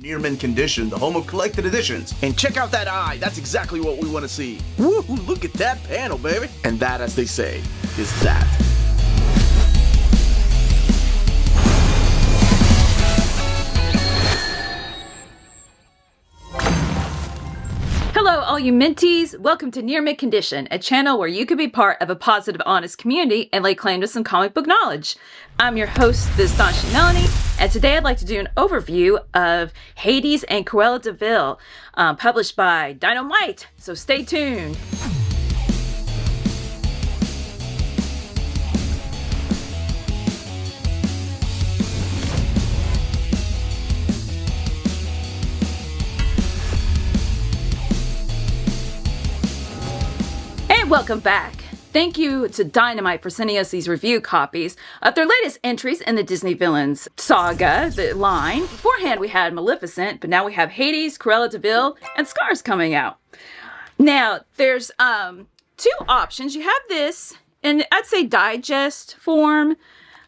Near mint condition, the home of collected editions. And check out that eye, that's exactly what we want to see. Woo, look at that panel, baby. And that, as they say, is that. Hello, all you minties. Welcome to Near Mint Condition, a channel where you can be part of a positive, honest community and lay claim to some comic book knowledge. I'm your host, the Astonishing Melanie, and today I'd like to do an overview of Hades and Cruella De Vil, published by Dynamite, so stay tuned. Welcome back. Thank you to Dynamite for sending us these review copies of their latest entries in the Disney Villains saga, the line. Beforehand we had Maleficent, but now we have Hades, Cruella De Vil, and Scars coming out. Now, there's two options. You have this in, I'd say, digest form,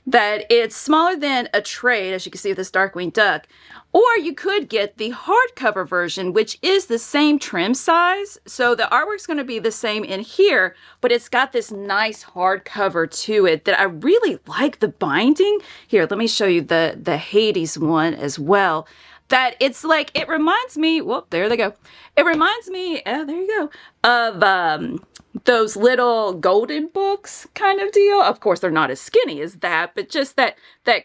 that it's smaller than a trade, as you can see with this Darkwing Duck. Or you could get the hardcover version, which is the same trim size. So the artwork's going to be the same in here, but it's got this nice hardcover to it that I really like the binding. Here, let me show you the Hades one as well. That it's like, it reminds me, whoop, there they go. It reminds me, oh, there you go, of those little golden books kind of deal. Of course, they're not as skinny as that, but just that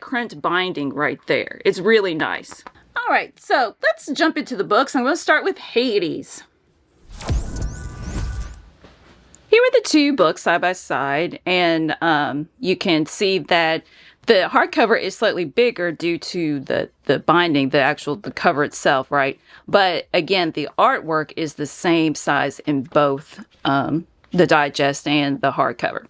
crimped binding right there. It's really nice. All right, so let's jump into the books. I'm going to start with Hades. Here are the two books side by side, and you can see that the hardcover is slightly bigger due to the binding, the cover itself, right? But again, the artwork is the same size in both the digest and the hardcover.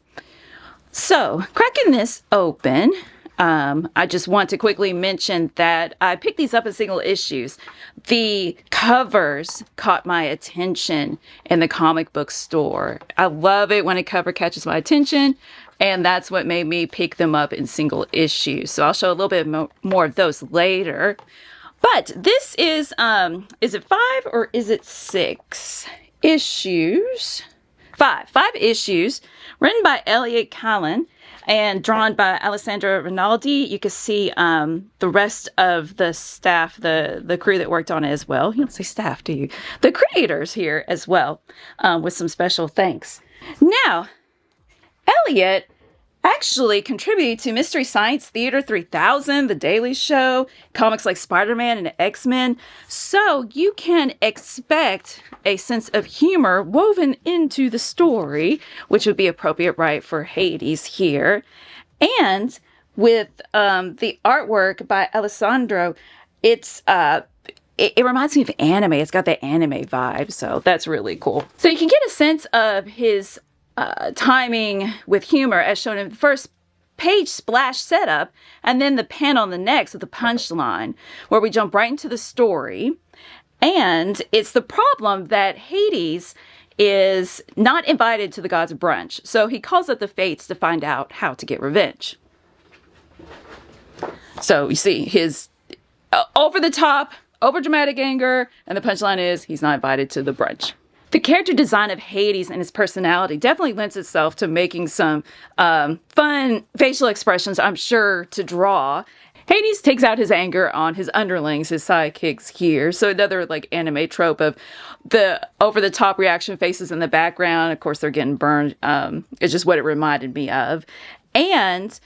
So, cracking this open, I just want to quickly mention that I picked these up in single issues. The covers caught my attention in the comic book store. I love it when a cover catches my attention, and that's what made me pick them up in single issues. So I'll show a little bit more of those later. But this is it 5 or is it 6 issues? Five issues, written by Elliot Callan and drawn by Alessandro Rinaldi. You can see the rest of the staff, the crew that worked on it as well. You don't say staff, do you? The creators here as well, with some special thanks. Now, Elliot actually contributed to Mystery Science Theater 3000, The Daily Show, comics like Spider-Man and X-Men. So you can expect a sense of humor woven into the story, which would be appropriate, right, for Hades here. And with the artwork by Alessandro, it reminds me of anime. It's got that anime vibe, so that's really cool. So you can get a sense of his timing with humor as shown in the first page splash setup, and then the pen on the next with the punchline, where we jump right into the story. And it's the problem that Hades is not invited to the gods' brunch, so he calls up the fates to find out how to get revenge. So you see his over the top, over dramatic anger, and the punchline is he's not invited to the brunch. The character design of Hades and his personality definitely lends itself to making some fun facial expressions, I'm sure, to draw. Hades takes out his anger on his underlings, his sidekicks here. So another like anime trope of the over-the-top reaction faces in the background. Of course, they're getting burned. It's just what it reminded me of. And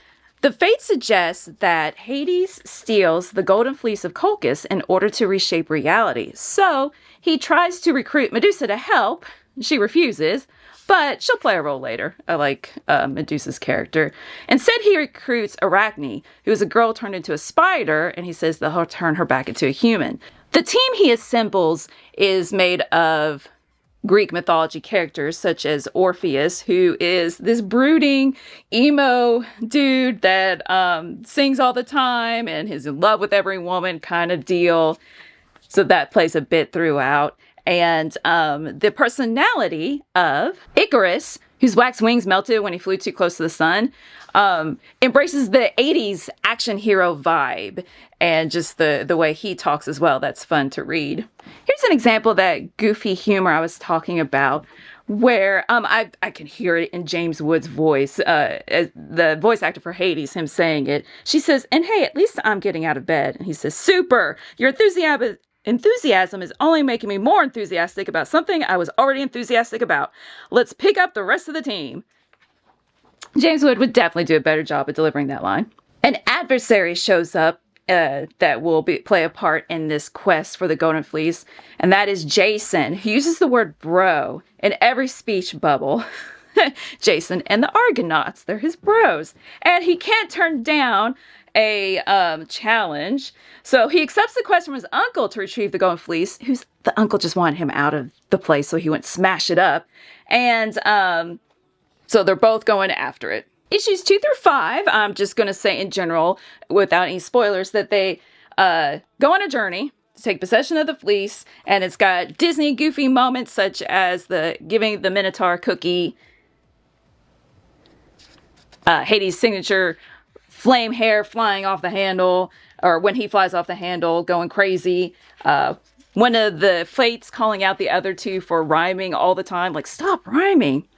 the fate suggests that Hades steals the golden fleece of Colchis in order to reshape reality. So he tries to recruit Medusa to help. She refuses, but she'll play a role later. I like Medusa's character. Instead, he recruits Arachne, who is a girl turned into a spider, and he says that he'll turn her back into a human. The team he assembles is made of Greek mythology characters such as Orpheus, who is this brooding emo dude that sings all the time and is in love with every woman kind of deal. So that plays a bit throughout. And the personality of Icarus, whose wax wings melted when he flew too close to the sun, embraces the 80s action hero vibe and just the way he talks as well. That's fun to read. Here's an example of that goofy humor I was talking about, where I can hear it in James Wood's voice, as the voice actor for Hades, him saying it. She says, "And hey, at least I'm getting out of bed." And he says, "Super, your enthusiasm is only making me more enthusiastic about something I was already enthusiastic about. Let's pick up the rest of the team." James Wood would definitely do a better job at delivering that line. An adversary shows up that will play a part in this quest for the Golden Fleece, and that is Jason, who uses the word bro in every speech bubble. Jason and the Argonauts, they're his bros. And he can't turn down a challenge, so he accepts the quest from his uncle to retrieve the Golden Fleece, the uncle just wanted him out of the place so he wouldn't smash it up. And so they're both going after it. Issues 2 through 5, I'm just going to say in general, without any spoilers, that they go on a journey to take possession of the fleece, and it's got Disney goofy moments such as the giving the Minotaur cookie, Hades' signature flame hair flying off the handle, or when he flies off the handle, going crazy. One of the Fates calling out the other two for rhyming all the time, like, stop rhyming.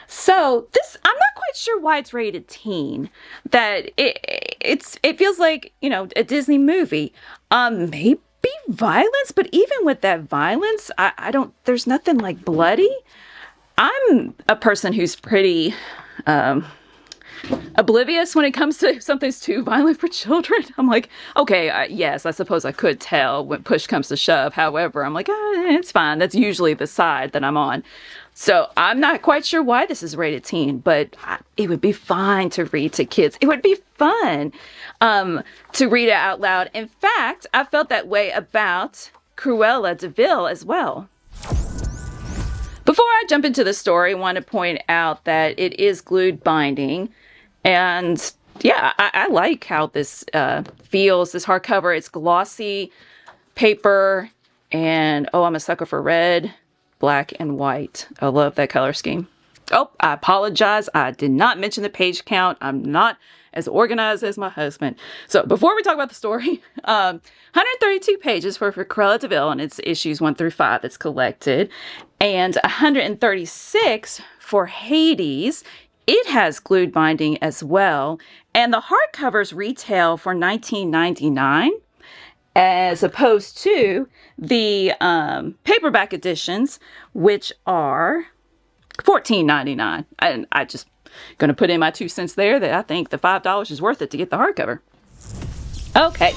So this, I'm not quite sure why it's rated teen. That it feels like, you know, a Disney movie. Maybe violence, but even with that violence, I don't, there's nothing like bloody. I'm a person who's pretty oblivious when it comes to something's too violent for children. I'm like, okay, yes, I suppose I could tell when push comes to shove. However, I'm like, it's fine. That's usually the side that I'm on. So I'm not quite sure why this is rated teen, but it would be fine to read to kids. It would be fun to read it out loud. In fact, I felt that way about Cruella De Vil as well. Before I jump into the story, I want to point out that it is glued binding. And yeah, I like how this feels, this hardcover. It's glossy paper, and oh, I'm a sucker for red, black, and white. I love that color scheme. Oh, I apologize. I did not mention the page count. I'm not as organized as my husband. So before we talk about the story, 132 pages for Cruella De Vil, and it's issues 1 through 5 that's collected, and 136 for Hades. It has glued binding as well, and the hardcovers retail for $19.99, as opposed to the paperback editions, which are $14.99. And I just going to put in my 2 cents there that I think the $5 is worth it to get the hardcover. Okay,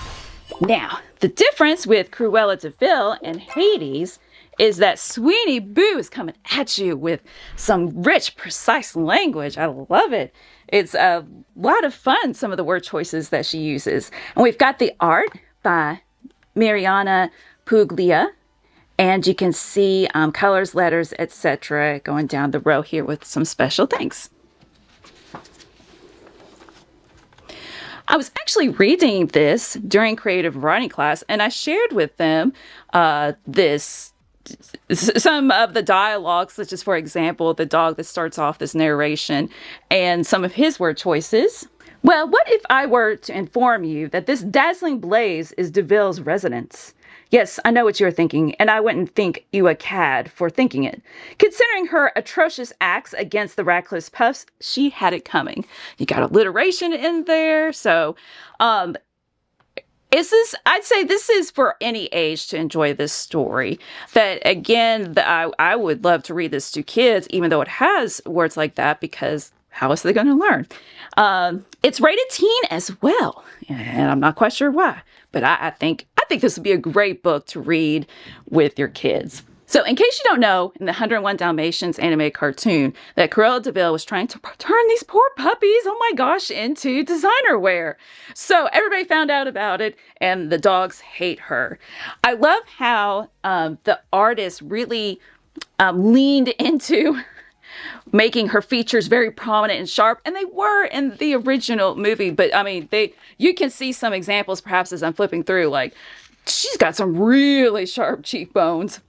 now the difference with Cruella De Vil and Hades is that Sweeney Boo is coming at you with some rich, precise language. I love it. It's a lot of fun, some of the word choices that she uses. And we've got the art by Mariana Puglia, and you can see colors, letters, etc. going down the row here with some special thanks. I was actually reading this during creative writing class, and I shared with them some of the dialogue, such as, for example, the dog that starts off this narration and some of his word choices. Well, what if I were to inform you that this dazzling blaze is De Vil's residence? Yes, I know what you're thinking, and I wouldn't think you a cad for thinking it. Considering her atrocious acts against the Radcliffe Puffs, she had it coming. You got alliteration in there, so I'd say this is for any age to enjoy this story. That, again, I would love to read this to kids, even though it has words like that, because how else are they going to learn? It's rated teen as well, and I'm not quite sure why, but I think this would be a great book to read with your kids. So in case you don't know, in the 101 Dalmatians animated cartoon, that Cruella De Vil was trying to turn these poor puppies, oh my gosh, into designer wear. So everybody found out about it, and the dogs hate her. I love how the artist really leaned into making her features very prominent and sharp, and they were in the original movie, but I mean, you can see some examples perhaps as I'm flipping through, like she's got some really sharp cheekbones.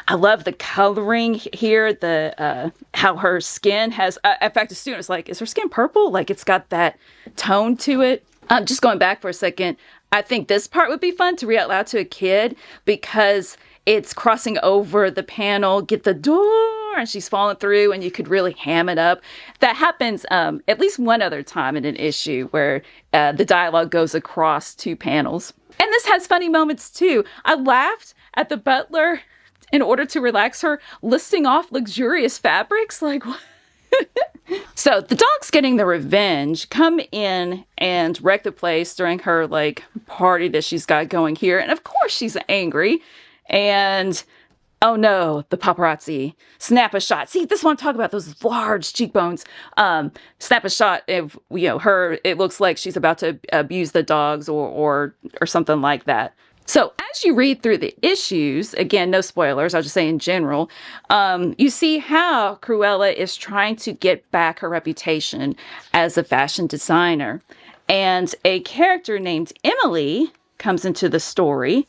I love the coloring here, the how her skin has, in fact, a student was like, is her skin purple? Like, it's got that tone to it. Just going back for a second, I think this part would be fun to read out loud to a kid because it's crossing over the panel, get the door, and she's falling through, and you could really ham it up. That happens at least one other time in an issue where the dialogue goes across two panels. And this has funny moments too. I laughed at the butler in order to relax her, listing off luxurious fabrics. Like, what? So the dogs getting the revenge come in and wreck the place during her like party that she's got going here. And of course she's angry. And oh no, the paparazzi snap a shot. See, this is what I'm talking about, those large cheekbones. Snap a shot of, her, it looks like she's about to abuse the dogs or something like that. So as you read through the issues, again, no spoilers, I'll just say in general, you see how Cruella is trying to get back her reputation as a fashion designer. And a character named Emily comes into the story,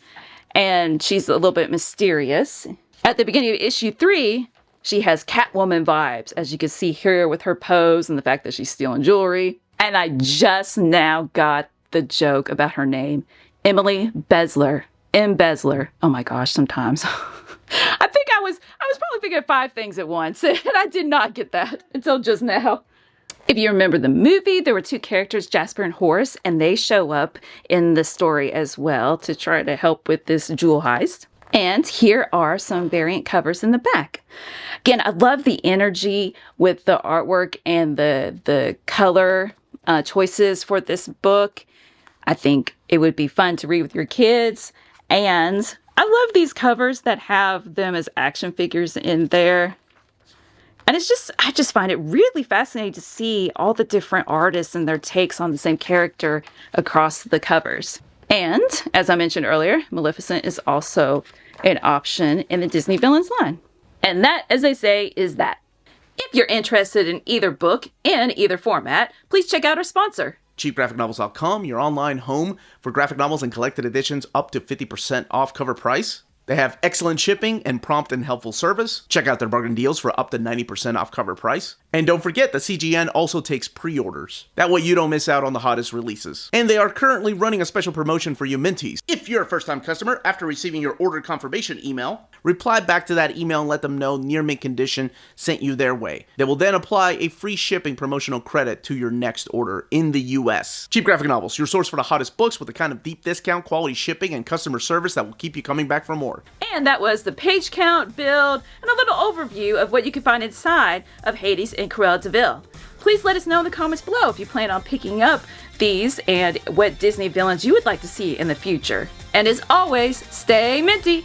and she's a little bit mysterious. At the beginning of issue 3, she has Catwoman vibes, as you can see here with her pose and the fact that she's stealing jewelry. And I just now got the joke about her name. Emily Bezzler. Embezzler. Oh my gosh, sometimes. I think I was probably thinking of 5 things at once, and I did not get that until just now. If you remember the movie, there were 2 characters, Jasper and Horace, and they show up in the story as well to try to help with this jewel heist. And here are some variant covers in the back. Again, I love the energy with the artwork and the color choices for this book. I think it would be fun to read with your kids. And I love these covers that have them as action figures in there. And I just find it really fascinating to see all the different artists and their takes on the same character across the covers. And as I mentioned earlier, Maleficent is also an option in the Disney Villains line. And that, as they say, is that. If you're interested in either book in either format, please check out our sponsor, CheapGraphicNovels.com, your online home for graphic novels and collected editions up to 50% off cover price. They have excellent shipping and prompt and helpful service. Check out their bargain deals for up to 90% off cover price. And don't forget that CGN also takes pre-orders. That way you don't miss out on the hottest releases. And they are currently running a special promotion for you Minties. If you're a first-time customer, after receiving your order confirmation email, reply back to that email and let them know Near Mint Condition sent you their way. They will then apply a free shipping promotional credit to your next order in the US. Cheap Graphic Novels, your source for the hottest books with the kind of deep discount, quality shipping, and customer service that will keep you coming back for more. And that was the page count, build, and a little overview of what you can find inside of Hades and Cruella De Vil. Please let us know in the comments below if you plan on picking up these and what Disney villains you would like to see in the future. And as always, stay minty!